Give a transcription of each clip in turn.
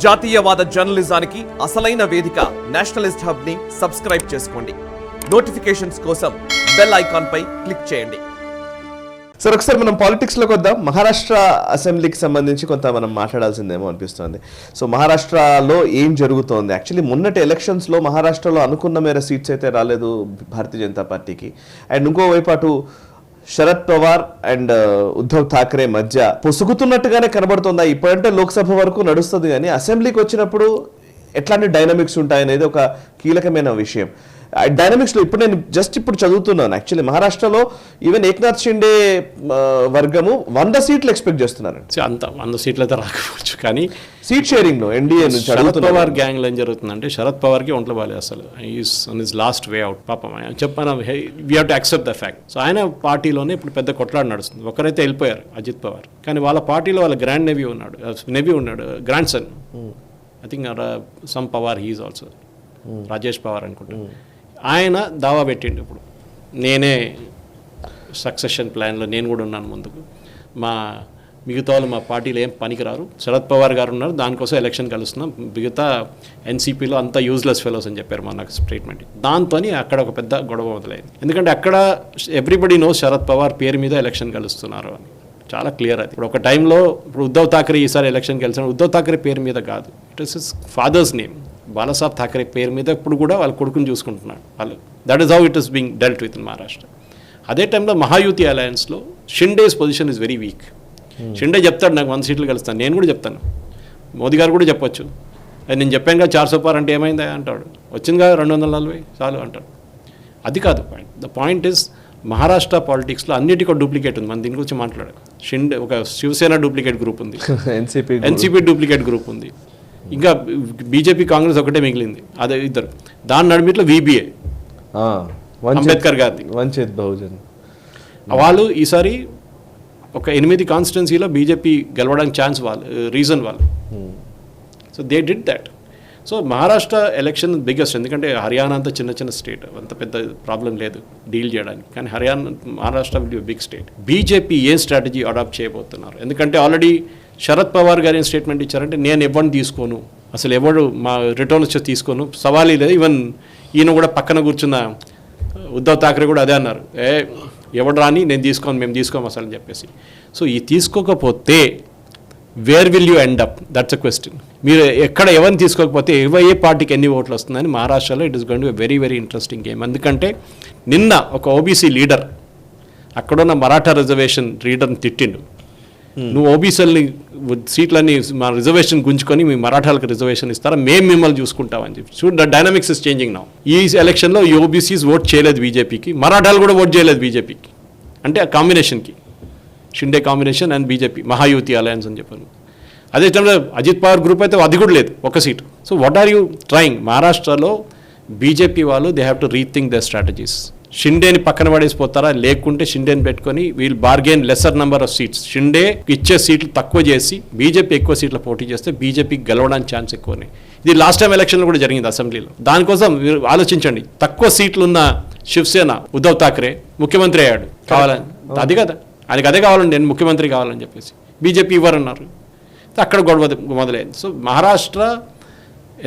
జాతీయవాద జర్నలిజానికి అసలైన వేదిక నేషనలిస్ట్ హబ్ ని సబ్స్క్రైబ్ చేసుకోండి. నోటిఫికేషన్స్ కోసం బెల్ ఐకాన్ పై క్లిక్ చేయండి. సార్, ఒకసారి మనం పాలిటిక్స్లోకి వద్దాం. మహారాష్ట్ర అసెంబ్లీకి సంబంధించి కొంత మనం మాట్లాడాల్సిందేమో అనిపిస్తుంది. సో మహారాష్ట్రలో ఏం జరుగుతోంది? యాక్చువల్లీ మొన్నటి ఎలక్షన్స్లో మహారాష్ట్రలో అనుకున్న మేర సీట్స్ అయితే రాలేదు భారతీయ జనతా పార్టీకి. అండ్ ఇంకోవైపు అటు శరద్ పవార్ అండ్ ఉద్ధవ్ ఠాక్రే మధ్య పొసుగుతున్నట్టుగానే కనబడుతుందా? ఇప్పుడంటే లోక్సభ వరకు నడుస్తుంది, కానీ అసెంబ్లీకి వచ్చినప్పుడు ఎట్లాంటి డైనమిక్స్ ఉంటాయనేది ఒక కీలకమైన విషయం. డైనమిక్స్లో ఇప్పుడు నేను చదువుతున్నాను. యాక్చువల్లీ మహారాష్ట్రలో ఈవెన్ ఏక్నాథ్ షిండే వర్గము 100 సీట్లు ఎక్స్పెక్ట్ చేస్తున్నారు. అంత 100 సీట్లు అయితే రాకపోవచ్చు, కానీ సీట్ షేరింగ్ లో ఎన్డీఏ నుంచి శరద్ పవార్ గ్యాంగ్ లో ఏం జరుగుతుందంటే, శరద్ పవార్కి ఒంట్లో బాలేదు అసలు. Is on his last way out. పాపం చెప్పాను, we have to accept the fact. So ఆయన పార్టీలోనే ఇప్పుడు పెద్ద కొట్లాట నడుస్తుంది. ఒకరైతే వెళ్ళిపోయారు, అజిత్ పవార్, కానీ వాళ్ళ పార్టీలో వాళ్ళ గ్రాండ్ నెవ్యూ ఉన్నాడు, grandson. I think some Pawar he is also, Rajesh Pawar అనుకుంటా. ఆయన దావా పెట్టిండు, ఇప్పుడు నేనే సక్సెషన్ ప్లాన్లో నేను కూడా ఉన్నాను ముందుకు, మిగతా వాళ్ళు మా పార్టీలో ఏం పనికిరారు, శరద్ పవార్ గారు ఉన్నారు, దానికోసం ఎలక్షన్ కలుస్తున్నాం, మిగతా ఎన్సీపీలో అంతా యూజ్లెస్ ఫెలోస్ అని చెప్పారు నాకు స్టేట్మెంట్. దాంతో అక్కడ ఒక పెద్ద గొడవ మొదలైంది. ఎందుకంటే అక్కడ ఎవ్రీబడి నోస్ శరద్ పవార్ పేరు మీద ఎలక్షన్ కలుస్తున్నారు అని, చాలా క్లియర్ అది. ఇప్పుడు ఒక టైంలో ఇప్పుడు ఉద్ధవ్ ఠాక్రే ఈసారి ఎలక్షన్ కలిసాడు, ఉద్ధవ్ ఠాక్రే పేరు మీద కాదు, it is his father's name, Balasaheb Thackeray పేరు మీద ఇప్పుడు కూడా వాళ్ళ కొడుకుని చూసుకుంటున్నాడు వాళ్ళు. That is how it is being dealt with in Maharashtra. అదే టైంలో మహాయుతి అలయన్స్లో Shinde's position is very weak. Shinde చెప్తాడు నాకు 100 సీట్లు కలుస్తాను, నేను కూడా చెప్తాను, మోదీ గారు కూడా చెప్పొచ్చు, నేను చెప్పాను కదా 400 పార్ అంటే ఏమైందా అంటాడు, వచ్చింది కదా 240 చాలు అంటాడు. అది కాదు point. The point is Maharashtra పాలిటిక్స్లో అన్నిటికీ ఒక డూప్లికేట్ ఉంది. మనం దీని గురించి మాట్లాడాలి. షిండే ఒక శివసేన డూప్లికేట్ గ్రూప్ ఉంది, ఎన్సీపీ డూప్లికేట్ గ్రూప్ ఉంది, ఇంకా బీజేపీ కాంగ్రెస్ ఒకటే మిగిలింది, అదే ఇద్దరు. దాని నడిమిట్లో వీబీఏ అంబేద్కర్ గారిది వంచిత్ బహుజన్. వాళ్ళు ఈసారి ఒక 8 కాన్స్టిట్యున్సీలో బీజేపీ గెలవడానికి ఛాన్స్ రీజన్ వాళ్ళు. So they did that. So Maharashtra election biggest, ఎందుకంటే హర్యానా అంతా చిన్న స్టేట్, అంత పెద్ద ప్రాబ్లం లేదు డీల్ చేయడానికి, కానీ Maharashtra will be big state. BJP ఏ స్ట్రాటజీ అడాప్ట్ చేయబోతున్నారు? ఎందుకంటే ఆల్రెడీ శరద్ పవార్ గారు ఏం స్టేట్మెంట్ ఇచ్చారంటే, నేను ఎవరిని తీసుకోను, అసలు ఎవడు మా రిటర్న్ వచ్చి తీసుకోను, సవాల్ లేదు. ఈవెన్ ఈయన కూడా పక్కన కూర్చున్న ఉద్ధవ్ ఠాక్రే కూడా అదే అన్నారు, ఎవడు రాని నేను తీసుకోను, మేము తీసుకోము అసలు అని చెప్పేసి. సో ఈ తీసుకోకపోతే where will you end up? That's a question. మీరు ఎక్కడ ఎవరిని తీసుకోకపోతే ఏ పార్టీకి ఎన్ని ఓట్లు వస్తుందని మహారాష్ట్రలో it is going to be very very interesting game. ఎందుకంటే నిన్న ఒక ఓబీసీ లీడర్ అక్కడున్న మరాఠా రిజర్వేషన్ లీడర్ని తిట్టిండు, నువ్వు ఓబీసీలని సీట్లన్నీ మా రిజర్వేషన్ గుంజుకొని మీ మరాఠాలకు రిజర్వేషన్ ఇస్తారా, మేము మిమ్మల్ని చూసుకుంటామని చెప్పి. చూడు, the dynamics is changing now. ఈ ఎలక్షన్లో ఈ ఓబీసీస్ ఓట్ చేయలేదు బీజేపీకి, మరాఠాలు కూడా ఓట్ చేయలేదు బీజేపీకి. అంటే ఆ కాంబినేషన్కి Shinde combination and BJP Mahayuti alliance అని చెప్పాను. అదే టైంలో అజిత్ పవార్ గ్రూప్ అయితే అది కూడా లేదు, ఒక seat. So what are you trying? మహారాష్ట్రలో బీజేపీ వాళ్ళు they have to rethink the strategies. షిండేని పక్కన పడేసిపోతారా, లేకుంటే షిండేని పెట్టుకొని we'll bargain lesser number of seats. Shinde ఇచ్చే సీట్లు తక్కువ చేసి బీజేపీ ఎక్కువ సీట్లు పోటీ చేస్తే బీజేపీకి గెలవడానికి ఛాన్స్ ఎక్కువనే. ఇది లాస్ట్ టైం ఎలక్షన్లో కూడా జరిగింది అసెంబ్లీలో. దానికోసం మీరు ఆలోచించండి, తక్కువ సీట్లున్న శివసేన ఉద్ధవ్ ఠాక్రే ముఖ్యమంత్రి అయ్యాడు కావాలని, అది కదా ఆయనకి అదే కావాలండి, నేను ముఖ్యమంత్రి కావాలని చెప్పేసి. బీజేపీ ఇవ్వరన్నారు, అక్కడ గొడవ మొదలైంది. సో మహారాష్ట్ర,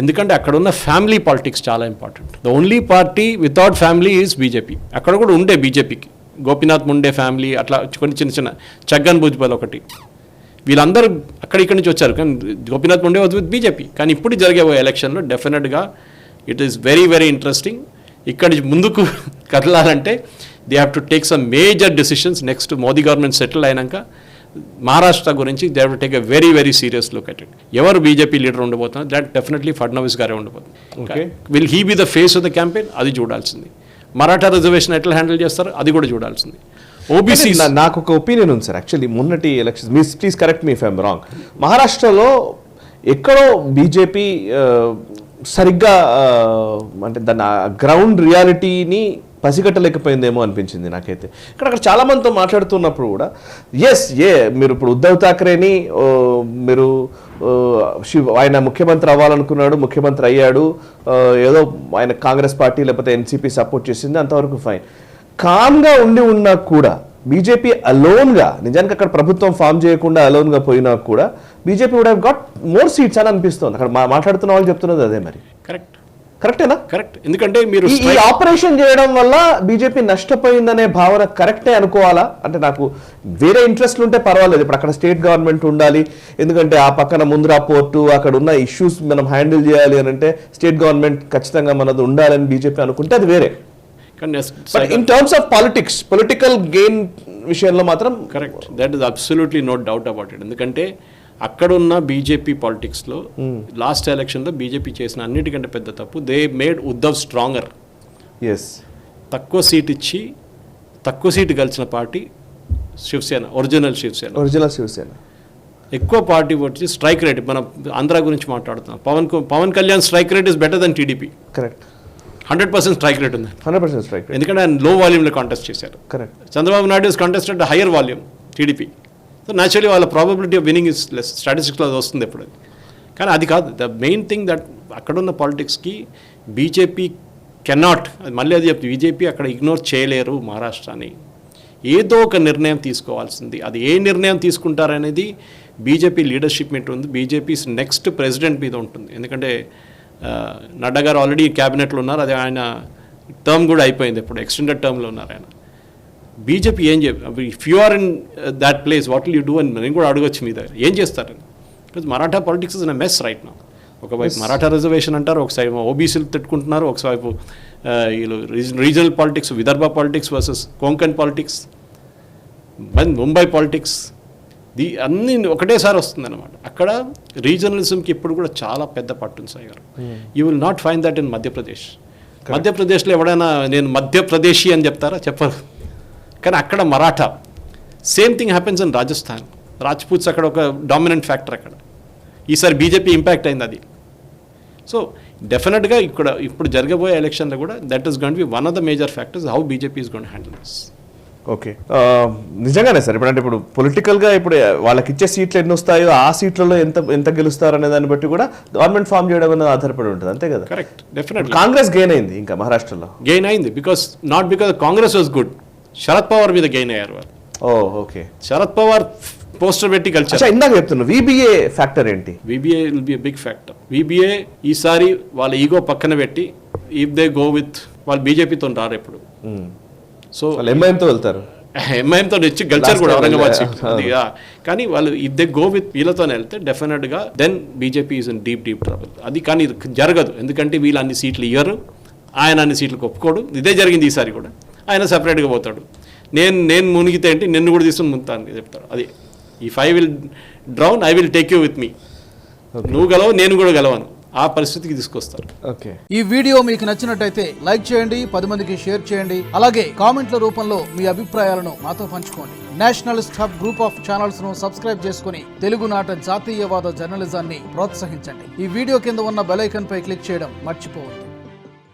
ఎందుకంటే అక్కడ ఉన్న ఫ్యామిలీ పాలిటిక్స్ చాలా important. The only party without family is BJP. అక్కడ కూడా ఉండే బీజేపీకి గోపీనాథ్ ముండే ఫ్యామిలీ, అట్లా కొన్ని చిన్న ఛగన్ భుజ్బల్ ఒకటి, వీళ్ళందరూ అక్కడి నుంచి వచ్చారు, కానీ Gopinath Munde was with BJP. కానీ ఇప్పుడు జరిగే ఎలక్షన్లో డెఫినెట్గా it is very very interesting. ఇక్కడి ముందుకు కదలాలంటే they have to take some major decisions. Next Modi government settle అయినాక మహారాష్ట్ర గురించి they have to take a very very serious look at it. ఎవరు బీజేపీ లీడర్ ఉండబోతున్నారు? దట్ డెఫినెట్లీ ఫడ్నవీస్ గారే ఉండబోతుంది. Will he be the face of the campaign? అది చూడాల్సింది. Maratha reservation ఎట్లా handle చేస్తారు? అది కూడా చూడాల్సింది. ఓబీసీ, నాకు ఒక ఒపీనియన్ ఉంది సార్. యాక్చువల్లీ మొన్నటి election, please correct me if I'm wrong, మహారాష్ట్రలో ఎక్కడో బీజేపీ సరిగ్గా అంటే దాని గ్రౌండ్ రియాలిటీని పసిగట్టలేకపోయిందేమో అనిపించింది నాకైతే. ఇక్కడ చాలా మందితో మాట్లాడుతున్నప్పుడు కూడా మీరు ఇప్పుడు ఉద్ధవ్ ఠాక్రేని మీరు ఆయన ముఖ్యమంత్రి అవ్వాలనుకున్నాడు, ముఖ్యమంత్రి అయ్యాడు, ఏదో ఆయన కాంగ్రెస్ పార్టీ లేకపోతే ఎన్సీపీ సపోర్ట్ చేసింది, అంతవరకు ఫైన్. కామ్గా ఉన్నా కూడా బీజేపీ అలోన్గా నిజానికి అక్కడ ప్రభుత్వం ఫామ్ చేయకుండా అలోన్గా పోయినా కూడా BJP would have got more seats అని అనిపిస్తుంది. అక్కడ మాట్లాడుతున్న వాళ్ళు చెప్తున్నది అదే. మరి కరెక్టేనా? కరెక్ట్. ఎందుకంటే మీరు ఈ ఆపరేషన్ చేయడం వల్ల బీజేపీ నష్టపోయిందనే భావన కరెక్టే అనుకోవాలా? అంటే నాకు వేరే ఇంట్రెస్ట్లు ఉంటే పర్వాలేదు, ఇప్పుడు అక్కడ స్టేట్ గవర్నమెంట్ ఉండాలి, ఎందుకంటే ఆ పక్కన ముంద్రా పోర్టు అక్కడ ఉన్న ఇష్యూస్ మనం హ్యాండిల్ చేయాలి అని అంటే స్టేట్ గవర్నమెంట్ ఖచ్చితంగా మనది ఉండాలని బీజేపీ అనుకుంటే అది వేరే. But in terms of politics, political gain విషయంలో మాత్రం correct. That is absolutely no doubt about it. ఎందుకంటే అక్కడున్న బీజేపీ పాలిటిక్స్లో లాస్ట్ ఎలక్షన్లో బీజేపీ చేసిన అన్నిటికంటే పెద్ద తప్పు, they made Uddhav stronger. Yes, తక్కువ సీట్ ఇచ్చి తక్కువ సీటు గెలిచిన పార్టీ శివసేన, ఒరిజినల్ శివసేన. ఎక్కువ పార్టీ వచ్చి స్ట్రైక్ రేట్, మనం ఆంధ్ర గురించి మాట్లాడుతున్నాం, Pawan Kalyan strike rate is better than TDP. Correct. 100% strike rate ఉంది. 100% స్ట్రైక్ రేట్. ఎందుకంటే ఆయన లో వాల్యూమ్లో కాంటెస్ట్ చేశారు. Correct. Chandrababu Naidu is contested higher volume TDP. So naturally వాళ్ళ probability of winning is less. స్టాటిస్టిక్స్లో అది వస్తుంది ఎప్పుడు. కానీ అది కాదు ద మెయిన్ థింగ్. దట్ అక్కడున్న పాలిటిక్స్కి బీజేపీ కెనాట్, మళ్ళీ అది చెప్తే బీజేపీ అక్కడ ఇగ్నోర్ చేయలేరు మహారాష్ట్రని. ఏదో ఒక నిర్ణయం తీసుకోవాల్సింది. అది ఏ నిర్ణయం తీసుకుంటారనేది బీజేపీ లీడర్షిప్ మీద ఉంది. బీజేపీ నెక్స్ట్ ప్రెసిడెంట్ మీద ఉంటుంది. ఎందుకంటే నడ్డా గారు ఆల్రెడీ క్యాబినెట్లో ఉన్నారు, అది ఆయన టర్మ్ కూడా అయిపోయింది, ఇప్పుడు ఎక్స్టెండెడ్ టర్మ్లో ఉన్నారు ఆయన. బీజేపీ ఏం చెప్పి, if you are in that place what will you do అని నేను కూడా అడగొచ్చు మీ దగ్గర, ఏం చేస్తారని. Because Maratha politics is in mess right now. ఒకవైపు మరాఠా రిజర్వేషన్ అంటారు, ఒకసారి ఓబీసీలు తిట్టుకుంటున్నారు, ఒకవైపు వీళ్ళు regional politics, Vidarbha politics versus Konkan politics, Mumbai politics, అన్నీ ఒకటేసారి వస్తుంది అనమాట. అక్కడ రీజనలిజంకి ఇప్పుడు కూడా చాలా పెద్ద పట్టుంది సాయి గారు. You will not find that in Madhya Pradesh. మధ్యప్రదేశ్లో ఎవడైనా నేను మధ్యప్రదేశీ అని చెప్తారా? చెప్పరు. కానీ అక్కడ Maratha. Same thing happens in Rajasthan. రాజ్పూట్స్ అక్కడ ఒక డామినెంట్ ఫ్యాక్టర్ అక్కడ. ఈసారి బీజేపీ ఇంపాక్ట్ అయింది అది. సో డెఫినెట్గా ఇప్పుడు జరగబోయే ఎలక్షన్లో కూడా that is going to be one of the major factors how BJP is going to handle this. Okay, నిజంగానే సార్. ఇప్పుడు పొలిటికల్గా ఇప్పుడు వాళ్ళకి ఇచ్చే సీట్లు ఎన్ని వస్తాయో ఆ సీట్లలో ఎంత గెలుస్తారు అనే దాన్ని బట్టి కూడా గవర్నమెంట్ ఫామ్ చేయడం అనేది ఆధారపడి ఉంటుంది, అంతే కదా? కరెక్ట్. డెఫినెట్లీ కాంగ్రెస్ గెయిన్ అయింది, ఇంకా మహారాష్ట్రలో గెయిన్ అయింది. Because Congress was good. Sharad Pawar మీద గెయిన్ అయ్యారు వాళ్ళు. ఓకే, శరద్ పవార్ పోస్టర్ పెట్టి కలిసి. ఇందాక చెప్తున్నా విబిఏ ఫ్యాక్టర్ ఏంటి? VBA will be big factor. VBA ఈసారి వాళ్ళ ఈగో పక్కన పెట్టి ఇఫ్ దే గో విత్ వాళ్ళు బీజేపీతో రారు ఎప్పుడు. సో ఎంఐఎంతో వెళ్తారు, ఎంఐఎంతో వచ్చి గెలిచారు కూడా ఔరంగాబాద్ సీట్. కానీ వాళ్ళు ఇఫ్ దే గో విత్ వీళ్ళతోనే వెళ్తే డెఫినెట్గా then BJP is in deep trouble. అది కానీ జరగదు, ఎందుకంటే వీళ్ళు అన్ని సీట్లు ఇయ్యరు, ఆయన అన్ని సీట్లకు ఒప్పుకోడు. ఇదే జరిగింది ఈసారి కూడా. ఆయన సపరేట్గా పోతాడు. నేను మునిగితే ఏంటి, నిన్ను కూడా తీసుకుని మునుగుతాను చెప్తాడు. అది if I will drown I will take you with me. నువ్వు గెలవు, నేను కూడా గెలవను, ఆ పరిస్థితికి తీసుకొస్తారు. ఓకే, ఈ వీడియో మీకు నచ్చినట్టయితే లైక్ చేయండి, 10 మందికి షేర్ చేయండి, అలాగే కామెంట్ల రూపంలో మీ అభిప్రాయాలను మాతో పంచుకోండి. Nationalist hub group of channels ను సబ్స్క్రైబ్ చేసుకుని తెలుగునాట జాతీయవాద జర్నలిజాన్ని ప్రోత్సహించండి. ఈ వీడియో కింద ఉన్న బెల్ ఐకాన్ పై క్లిక్ చేయడం మర్చిపోవద్దు.